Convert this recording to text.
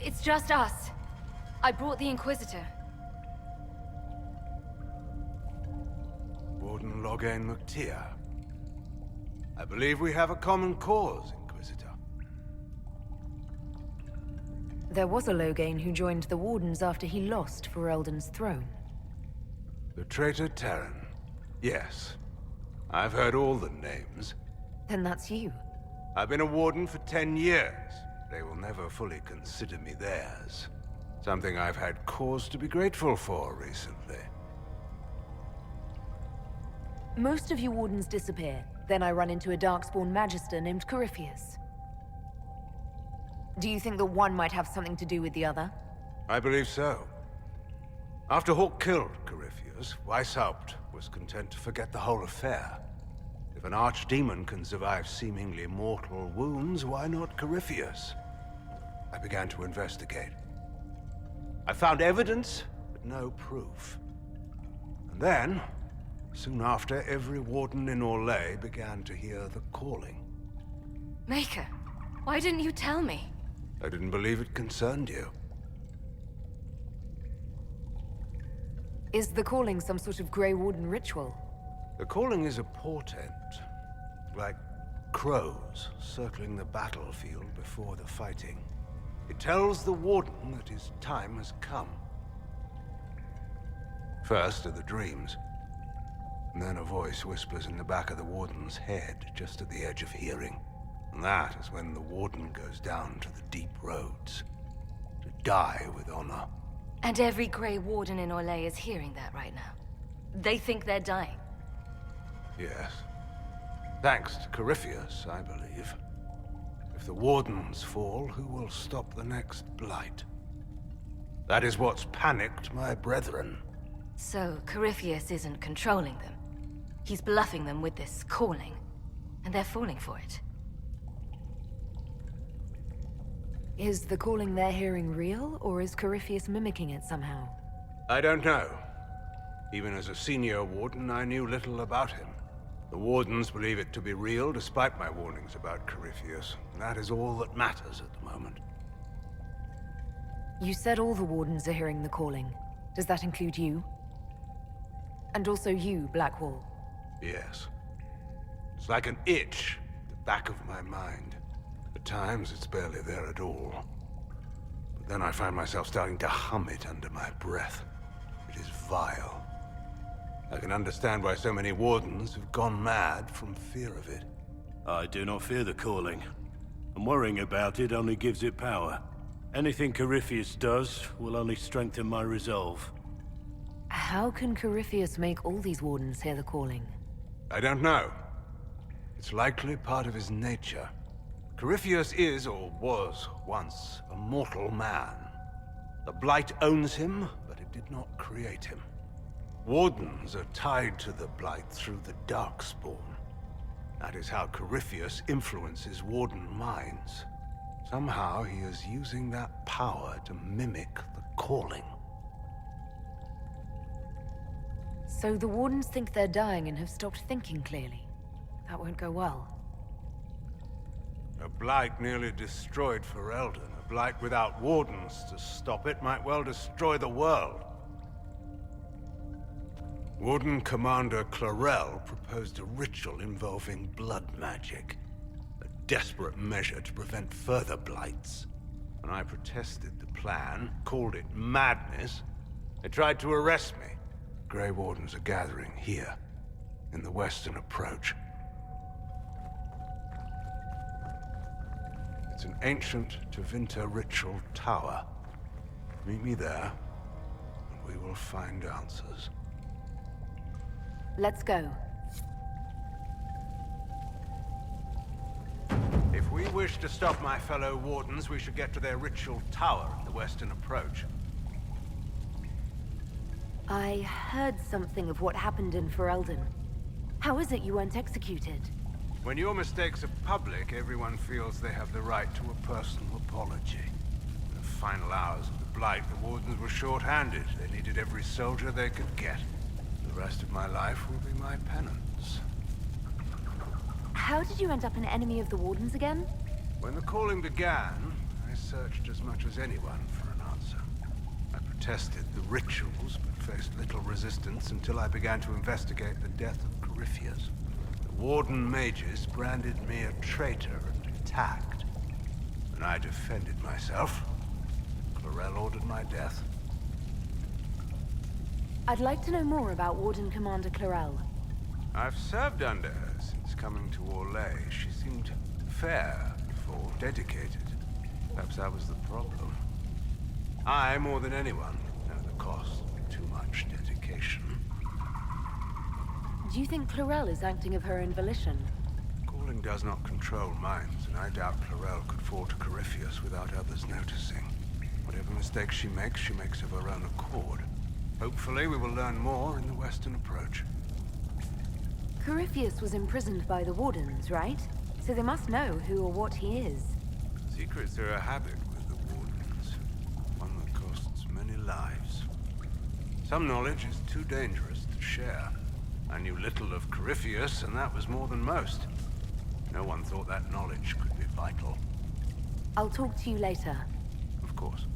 It's just us. I brought the Inquisitor. Warden Loghain McTeer. I believe we have a common cause, Inquisitor. There was a Loghain who joined the Wardens after he lost for Eldon's throne. The traitor Terran. Yes. I've heard all the names. Then that's you. I've been a Warden for 10 years. They will never fully consider me theirs. Something I've had cause to be grateful for recently. Most of you Wardens disappear. Then I run into a Darkspawn Magister named Corypheus. Do you think that one might have something to do with the other? I believe so. After Hawk killed Corypheus, Weishaupt was content to forget the whole affair. If an archdemon can survive seemingly mortal wounds, why not Corypheus? I began to investigate. I found evidence, but no proof. And then, soon after, every Warden in Orlais began to hear the calling. Maker, why didn't you tell me? I didn't believe it concerned you. Is the calling some sort of Grey Warden ritual? The calling is a portent, like crows circling the battlefield before the fighting. It tells the Warden that his time has come. First are the dreams, and then a voice whispers in the back of the Warden's head, just at the edge of hearing. And that is when the Warden goes down to the deep roads, to die with honor. And every Grey Warden in Orlais is hearing that right now. They think they're dying. Yes. Thanks to Corypheus, I believe. If the Wardens fall, who will stop the next blight? That is what's panicked my brethren. So, Corypheus isn't controlling them. He's bluffing them with this calling. And they're falling for it. Is the calling they're hearing real, or is Corypheus mimicking it somehow? I don't know. Even as a senior Warden, I knew little about him. The Wardens believe it to be real, despite my warnings about Corypheus. That is all that matters at the moment. You said all the Wardens are hearing the calling. Does that include you? And also you, Blackwall? Yes. It's like an itch at the back of my mind. At times, it's barely there at all. But then I find myself starting to hum it under my breath. It is vile. I can understand why so many Wardens have gone mad from fear of it. I do not fear the calling. And worrying about it only gives it power. Anything Corypheus does will only strengthen my resolve. How can Corypheus make all these Wardens hear the calling? I don't know. It's likely part of his nature. Corypheus is, or was, once a mortal man. The Blight owns him, but it did not create him. Wardens are tied to the Blight through the Darkspawn. That is how Corypheus influences Warden minds. Somehow he is using that power to mimic the calling. So the Wardens think they're dying and have stopped thinking clearly. That won't go well. A Blight nearly destroyed Ferelden. A Blight without Wardens to stop it might well destroy the world. Warden Commander Clarel proposed a ritual involving blood magic. A desperate measure to prevent further blights. When I protested the plan, called it madness, they tried to arrest me. Grey Wardens are gathering here, in the western approach. It's an ancient Tevinter ritual tower. Meet me there, and we will find answers. Let's go. If we wish to stop my fellow Wardens, we should get to their ritual tower at the western approach. I heard something of what happened in Ferelden. How is it you weren't executed? When your mistakes are public, everyone feels they have the right to a personal apology. In the final hours of the Blight, the Wardens were short-handed. They needed every soldier they could get. The rest of my life will be my penance. How did you end up an enemy of the Wardens again? When the calling began, I I searched as much as anyone for an answer. I protested the rituals, but faced little resistance until I began to investigate the death of Corypheus. The Warden Mages branded me a traitor and attacked. When I defended myself, Clarel ordered my death. I'd like to know more about Warden Commander Clarel. I've served under her since coming to Orlais. She seemed fair before, dedicated. Perhaps that was the problem. I, more than anyone, know the cost of too much dedication. Do you think Clarel is acting of her own volition? Calling does not control minds, and I doubt Clarel could fall to Corypheus without others noticing. Whatever mistakes she makes of her own accord. Hopefully we will learn more in the Western approach. Corypheus was imprisoned by the Wardens, right? So they must know who or what he is. Secrets are a habit with the Wardens. One that costs many lives. Some knowledge is too dangerous to share. I knew little of Corypheus, and that was more than most. No one thought that knowledge could be vital. I'll talk to you later. Of course.